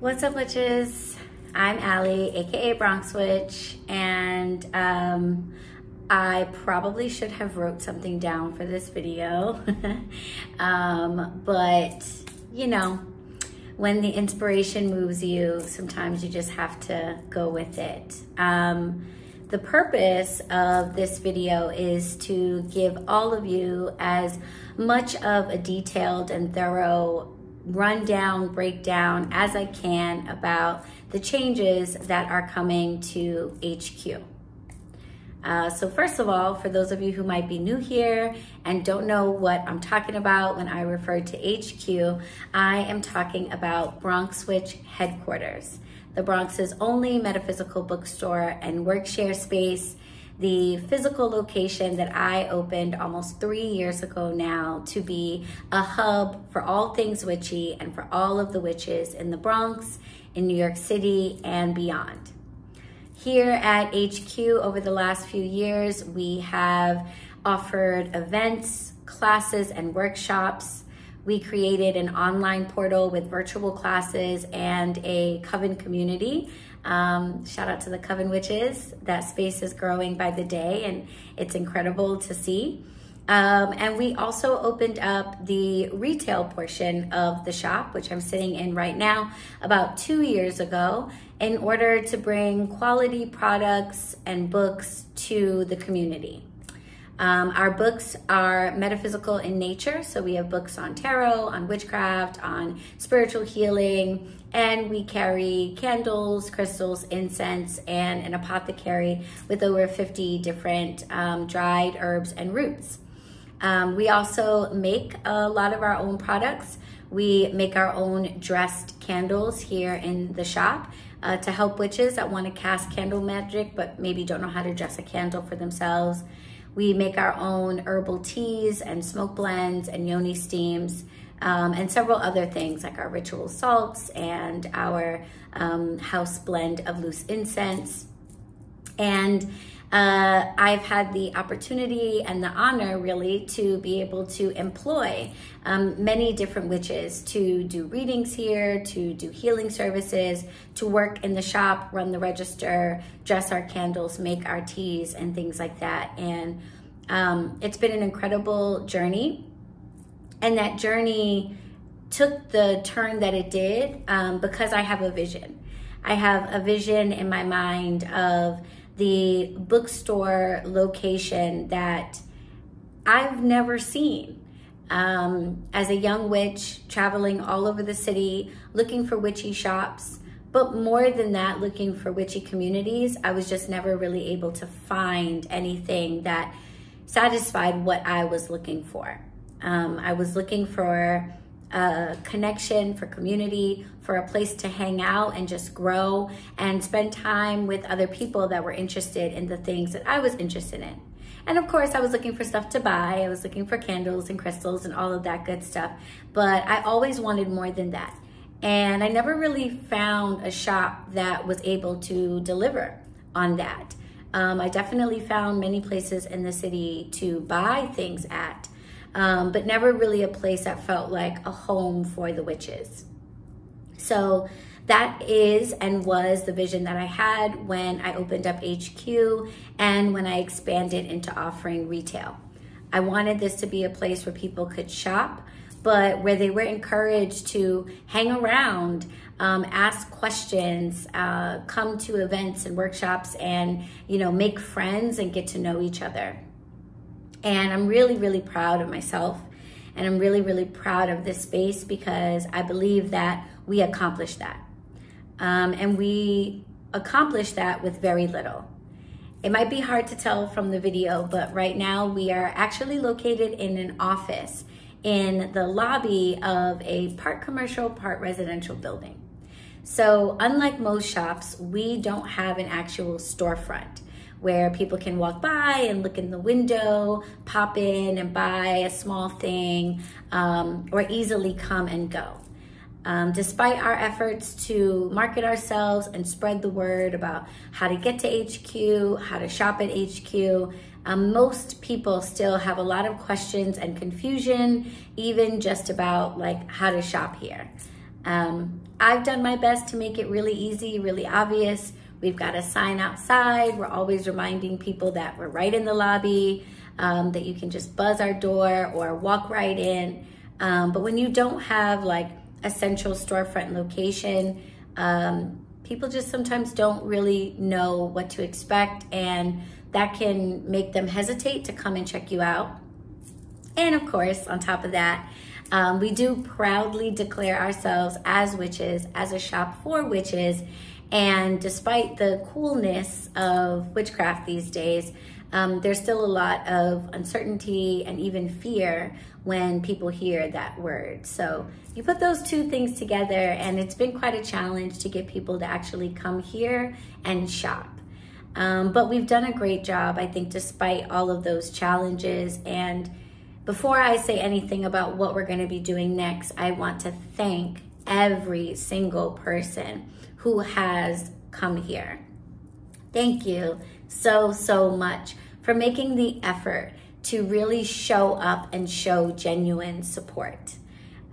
What's up, witches? I'm Allie, aka BronxWitch, and I probably should have wrote something down for this video, but you know, when the inspiration moves you, sometimes you just have to go with it. The purpose of this video is to give all of you as much of a detailed and thorough rundown, breakdown as I can about the changes that are coming to HQ. So first of all, for those of you who might be new here and don't know what I'm talking about when I refer to HQ, I am talking about BronxWitch HeadQuarters, the Bronx's only metaphysical bookstore and workshare space, the physical location that I opened almost 3 years ago now to be a hub for all things witchy and for all of the witches in the Bronx, in New York City, and beyond. Here at HQ over the last few years, we have offered events, classes, and workshops. We created an online portal with virtual classes and a coven community. Shout out to the Coven Witches. That space is growing by the day and it's incredible to see. And we also opened up the retail portion of the shop, which I'm sitting in right now, about 2 years ago, in order to bring quality products and books to the community. Our books are metaphysical in nature, so we have books on tarot, on witchcraft, on spiritual healing, and we carry candles, crystals, incense, and an apothecary with over 50 different dried herbs and roots. We also make a lot of our own products. We make our own dressed candles here in the shop to help witches that want to cast candle magic but maybe don't know how to dress a candle for themselves. We make our own herbal teas and smoke blends and yoni steams and several other things like our ritual salts and our house blend of loose incense. And I've had the opportunity and the honor really to be able to employ many different witches to do readings here, to do healing services, to work in the shop, run the register, dress our candles, make our teas and things like that. And it's been an incredible journey. And that journey took the turn that it did because I have a vision. I have a vision in my mind of the bookstore location that I've never seen. As a young witch, traveling all over the city, looking for witchy shops, but more than that, looking for witchy communities, I was just never really able to find anything that satisfied what I was looking for. I was looking for a connection, for community, for a place to hang out and just grow and spend time with other people that were interested in the things that I was interested in. And of course, I was looking for stuff to buy. I was looking for candles and crystals and all of that good stuff. But I always wanted more than that. And I never really found a shop that was able to deliver on that. I definitely found many places in the city to buy things at, but never really a place that felt like a home for the witches. So that is and was the vision that I had when I opened up HQ and when I expanded into offering retail. I wanted this to be a place where people could shop, but where they were encouraged to hang around, ask questions, come to events and workshops and, you know, make friends and get to know each other. And I'm really, really proud of myself. And I'm really, really proud of this space because I believe that we accomplished that. And we accomplished that with very little. It might be hard to tell from the video, but right now we are actually located in an office in the lobby of a part commercial, part residential building. So unlike most shops, we don't have an actual storefront where people can walk by and look in the window, pop in and buy a small thing, or easily come and go. Despite our efforts to market ourselves and spread the word about how to get to HQ, how to shop at HQ, most people still have a lot of questions and confusion, even just about like how to shop here. I've done my best to make it really easy, really obvious. We've got a sign outside. We're always reminding people that we're right in the lobby, that you can just buzz our door or walk right in. But when you don't have like a central storefront location, people just sometimes don't really know what to expect, and that can make them hesitate to come and check you out. And of course, on top of that, we do proudly declare ourselves as witches, as a shop for witches. And despite the coolness of witchcraft these days, there's still a lot of uncertainty and even fear when people hear that word. So you put those two things together, and it's been quite a challenge to get people to actually come here and shop. But we've done a great job, I think, despite all of those challenges. And before I say anything about what we're going to be doing next, I want to thank every single person who has come here. Thank you so much for making the effort to really show up and show genuine support.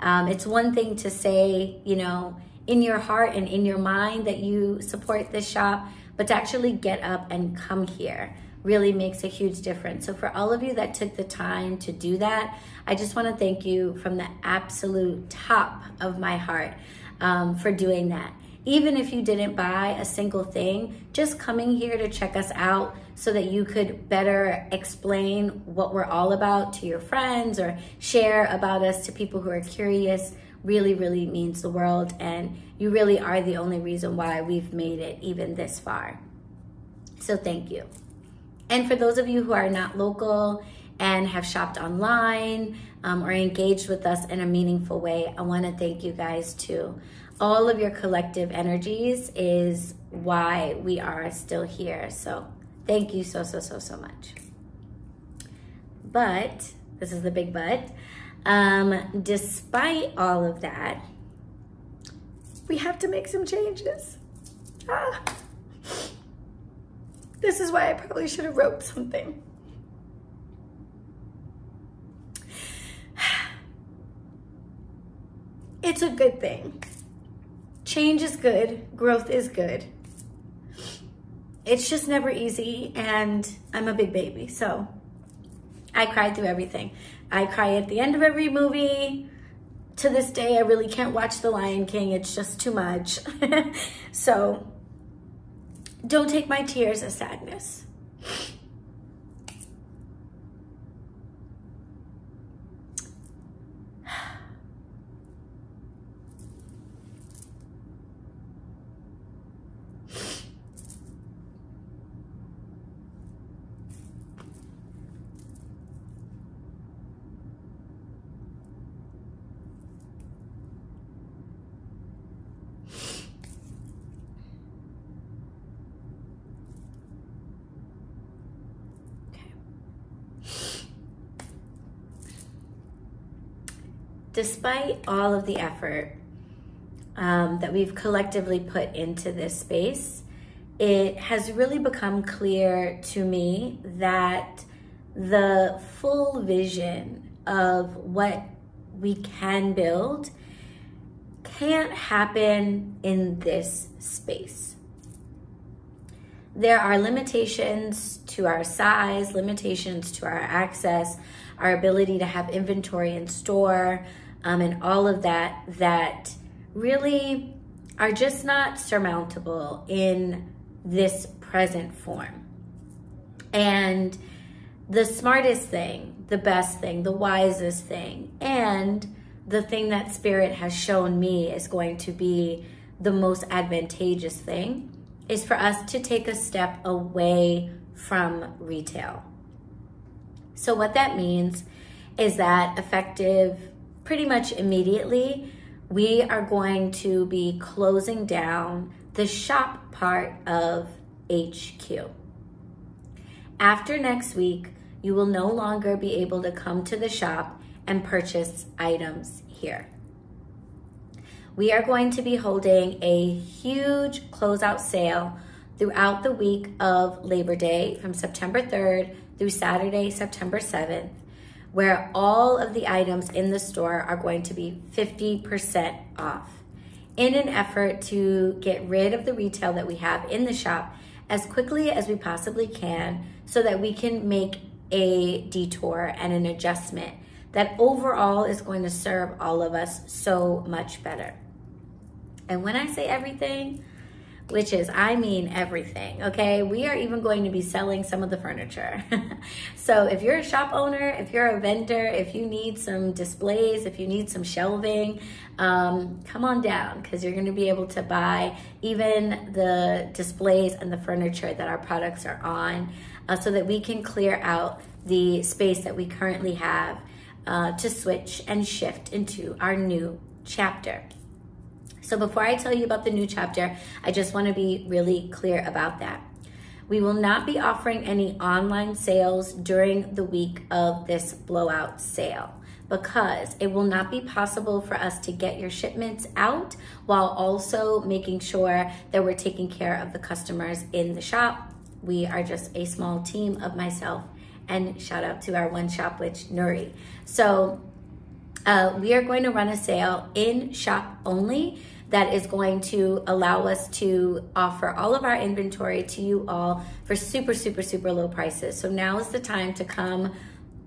It's one thing to say, you know, in your heart and in your mind that you support this shop, but to actually get up and come here really makes a huge difference. So for all of you that took the time to do that, I just want to thank you from the absolute top of my heart for doing that. Even if you didn't buy a single thing, just coming here to check us out so that you could better explain what we're all about to your friends or share about us to people who are curious really means the world. And you really are the only reason why we've made it even this far. So thank you. And for those of you who are not local and have shopped online or engaged with us in a meaningful way, I want to thank you guys too. All of your collective energies is why we are still here. So thank you so much. But, this is the big but, despite all of that, we have to make some changes. This is why I probably should have wrote something. It's a good thing. Change is good, growth is good. It's just never easy, and I'm a big baby, so I cried through everything. I cry at the end of every movie. To this day, I really can't watch The Lion King. It's just too much. So don't take my tears as sadness. Despite all of the effort that we've collectively put into this space, it has really become clear to me that the full vision of what we can build can't happen in this space. There are limitations to our size, limitations to our access, our ability to have inventory in store, and all of that, that really are just not surmountable in this present form. And the smartest thing, the best thing, the wisest thing, and the thing that Spirit has shown me is going to be the most advantageous thing is for us to take a step away from retail. So what that means is that effective pretty much immediately, we are going to be closing down the shop part of HQ. After next week, you will no longer be able to come to the shop and purchase items here. We are going to be holding a huge closeout sale throughout the week of Labor Day from September 3rd through Saturday, September 7th, where all of the items in the store are going to be 50% off. in an effort to get rid of the retail that we have in the shop as quickly as we possibly can so that we can make a detour and an adjustment that overall is going to serve all of us so much better. And when I say everything, witches, I mean everything, okay? We are even going to be selling some of the furniture. So if you're a shop owner, if you're a vendor, if you need some displays, if you need some shelving, come on down, because you're gonna be able to buy even the displays and the furniture that our products are on, so that we can clear out the space that we currently have to switch and shift into our new chapter. So before I tell you about the new chapter, I just want to be really clear about that. We will not be offering any online sales during the week of this blowout sale because it will not be possible for us to get your shipments out while also making sure that we're taking care of the customers in the shop. We are just a small team of myself, and shout out to our one shop witch, Nuri. So we are going to run a sale in shop only that is going to allow us to offer all of our inventory to you all for super, super, super low prices. So now is the time to come,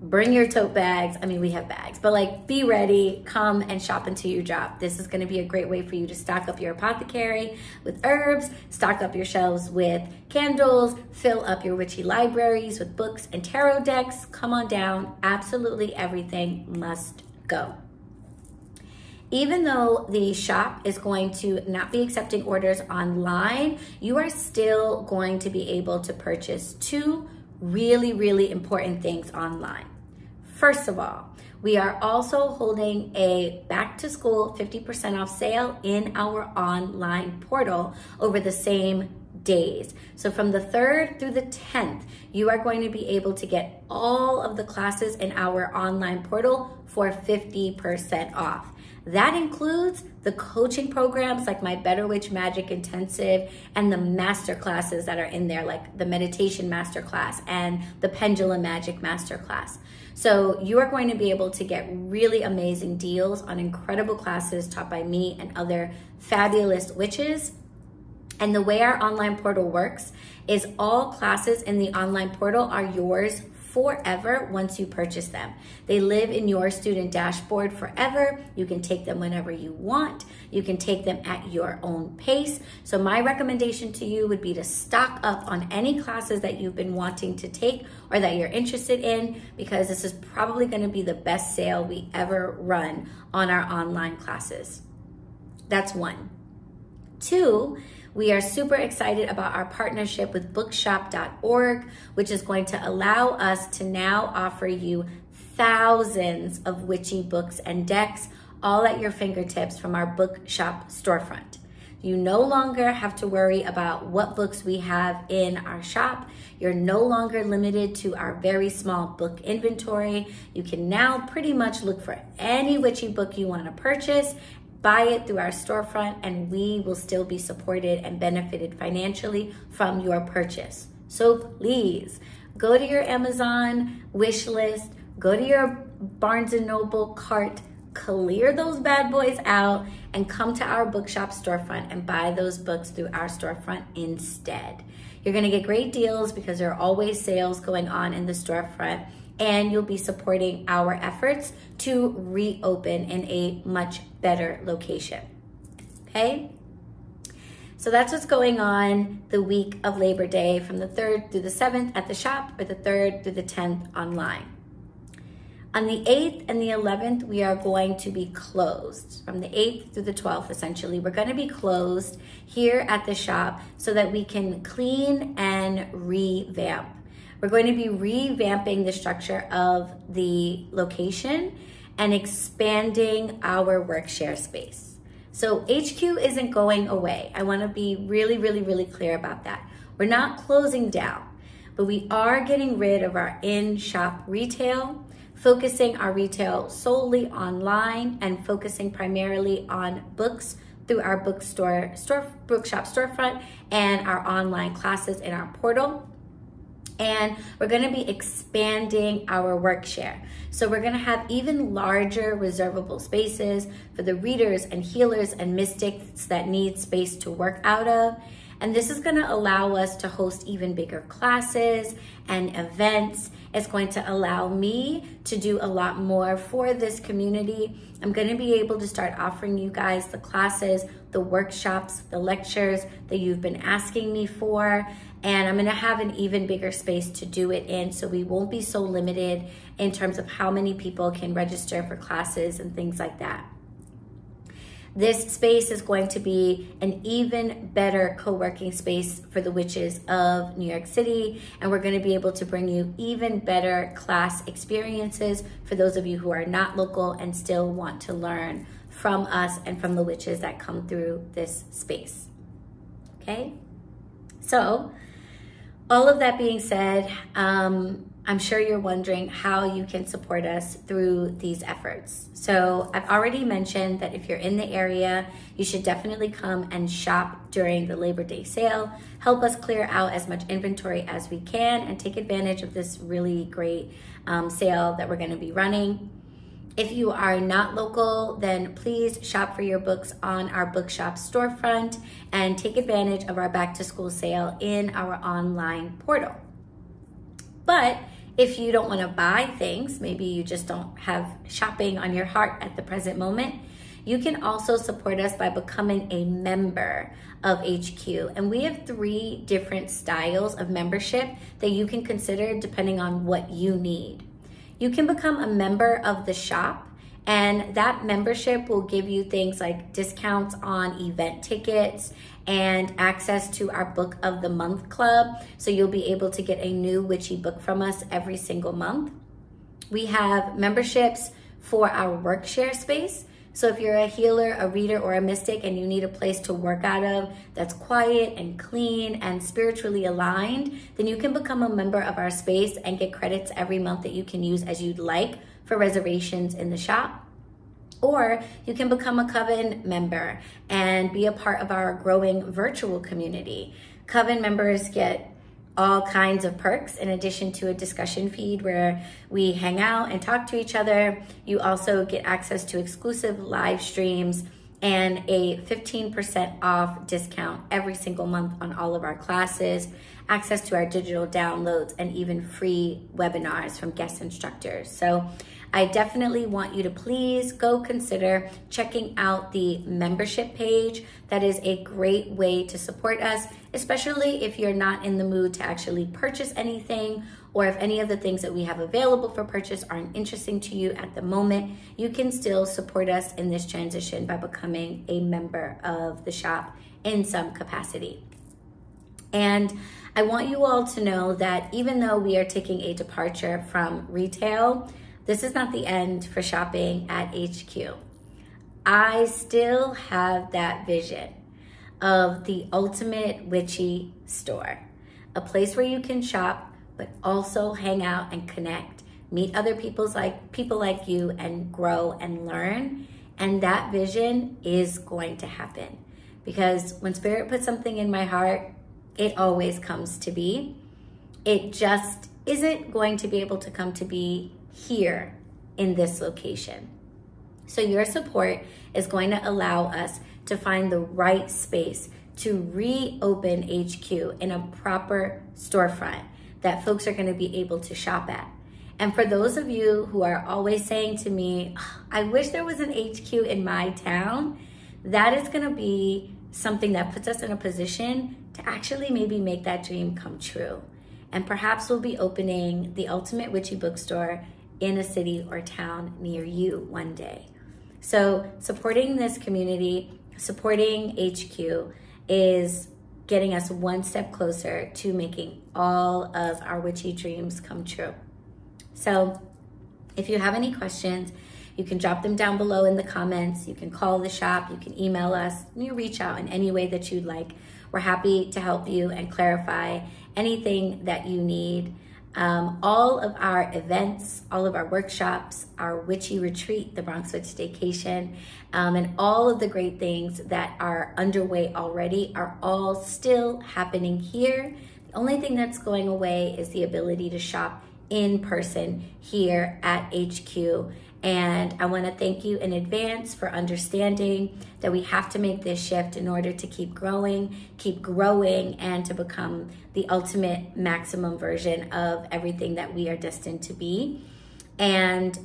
bring your tote bags. I mean, we have bags, but like, be ready, come and shop until you drop. This is gonna be a great way for you to stock up your apothecary with herbs, stock up your shelves with candles, fill up your witchy libraries with books and tarot decks. Come on down, absolutely everything must go. Even though the shop is going to not be accepting orders online, you are still going to be able to purchase two really, really important things online. First of all, we are also holding a back to school 50% off sale in our online portal over the same days. So from the 3rd through the 10th, you are going to be able to get all of the classes in our online portal for 50% off. That includes the coaching programs like my Better Witch Magic Intensive and the master classes that are in there, like the Meditation Masterclass and the Pendulum Magic Masterclass. So you are going to be able to get really amazing deals on incredible classes taught by me and other fabulous witches. And the way our online portal works is all classes in the online portal are yours forever once you purchase them. They live in your student dashboard forever. You can take them whenever you want. You can take them at your own pace. So my recommendation to you would be to stock up on any classes that you've been wanting to take or that you're interested in, because this is probably going to be the best sale we ever run on our online classes. That's one. Two, we are super excited about our partnership with bookshop.org, which is going to allow us to now offer you thousands of witchy books and decks all at your fingertips from our bookshop storefront. You no longer have to worry about what books we have in our shop. You're no longer limited to our very small book inventory. You can now pretty much look for any witchy book you want to purchase, buy it through our storefront, and we will still be supported and benefited financially from your purchase. So please go to your Amazon wish list, go to your Barnes & Noble cart, clear those bad boys out, and come to our bookshop storefront and buy those books through our storefront instead. You're gonna get great deals because there are always sales going on in the storefront, and you'll be supporting our efforts to reopen in a much better location, okay? So that's what's going on the week of Labor Day from the 3rd through the 7th at the shop, or the 3rd through the 10th online. On the 8th and the 11th, we are going to be closed. From the 8th through the 12th, essentially, we're gonna be closed here at the shop so that we can clean and revamp. We're going to be revamping the structure of the location and expanding our workshare space. So HQ isn't going away. I want to be really, really, really clear about that. We're not closing down, but we are getting rid of our in-shop retail, focusing our retail solely online and focusing primarily on books through our bookshop storefront and our online classes in our portal. And we're going to be expanding our work share. So we're going to have even larger reservable spaces for the readers and healers and mystics that need space to work out of. And this is going to allow us to host even bigger classes and events. It's going to allow me to do a lot more for this community. I'm going to be able to start offering you guys the classes, the workshops, the lectures that you've been asking me for. And I'm going to have an even bigger space to do it in, so we won't be so limited in terms of how many people can register for classes and things like that. This space is going to be an even better co-working space for the witches of New York City, and we're going to be able to bring you even better class experiences for those of you who are not local and still want to learn from us and from the witches that come through this space. Okay? So, all of that being said, I'm sure you're wondering how you can support us through these efforts. So I've already mentioned that if you're in the area, you should definitely come and shop during the Labor Day sale. Help us clear out as much inventory as we can and take advantage of this really great sale that we're going to be running. If you are not local, then please shop for your books on our bookshop storefront and take advantage of our back to school sale in our online portal. But if you don't want to buy things, maybe you just don't have shopping on your heart at the present moment, you can also support us by becoming a member of HQ. And we have 3 different styles of membership that you can consider depending on what you need. You can become a member of the shop, and that membership will give you things like discounts on event tickets and access to our Book of the Month Club. So you'll be able to get a new witchy book from us every single month. We have memberships for our work share space. So if you're a healer, a reader, or a mystic and you need a place to work out of that's quiet and clean and spiritually aligned, then you can become a member of our space and get credits every month that you can use as you'd like for reservations in the shop. Or you can become a Coven member and be a part of our growing virtual community. Coven members get all kinds of perks in addition to a discussion feed where we hang out and talk to each other. You also get access to exclusive live streams and a 15% off discount every single month on all of our classes, access to our digital downloads, and even free webinars from guest instructors. So I definitely want you to please go consider checking out the membership page. That is a great way to support us, especially if you're not in the mood to actually purchase anything, or if any of the things that we have available for purchase aren't interesting to you at the moment. You can still support us in this transition by becoming a member of the shop in some capacity. And I want you all to know that even though we are taking a departure from retail, this is not the end for shopping at HQ. I still have that vision of the ultimate witchy store, a place where you can shop, but also hang out and connect, meet other people like you, and grow and learn. And that vision is going to happen, because when Spirit puts something in my heart, it always comes to be. It just isn't going to be able to come to be here in this location. So your support is going to allow us to find the right space to reopen HQ in a proper storefront that folks are going to be able to shop at. And for those of you who are always saying to me, I wish there was an HQ in my town, that is going to be something that puts us in a position to actually maybe make that dream come true. And perhaps we'll be opening the Ultimate Witchy Bookstore in a city or town near you one day. So supporting this community, supporting HQ, is getting us one step closer to making all of our witchy dreams come true. So if you have any questions, you can drop them down below in the comments. You can call the shop, you can email us, you reach out in any way that you'd like. We're happy to help you and clarify anything that you need. All of our events, all of our workshops, our witchy retreat, the BronxWitch Staycation, and all of the great things that are underway already are all still happening here. The only thing that's going away is the ability to shop in person here at HQ. And I want to thank you in advance for understanding that we have to make this shift in order to keep growing, and to become the ultimate maximum version of everything that we are destined to be. And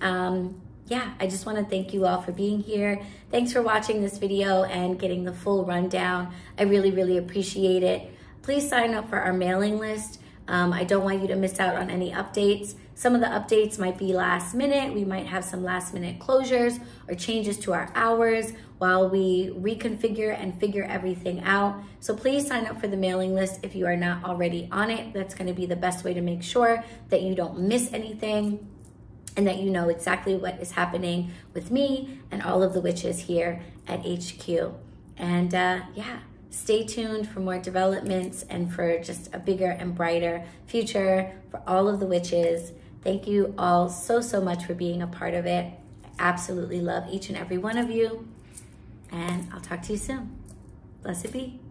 yeah, I just want to thank you all for being here. Thanks for watching this video and getting the full rundown. I really, really appreciate it. Please sign up for our mailing list. I don't want you to miss out on any updates. Some of the updates might be last minute. We might have some last minute closures or changes to our hours while we reconfigure and figure everything out. So please sign up for the mailing list if you are not already on it. That's going to be the best way to make sure that you don't miss anything and that you know exactly what is happening with me and all of the witches here at HQ. And yeah, stay tuned for more developments and for just a bigger and brighter future for all of the witches. Thank you all so, so much for being a part of it. I absolutely love each and every one of you. And I'll talk to you soon. Blessed be.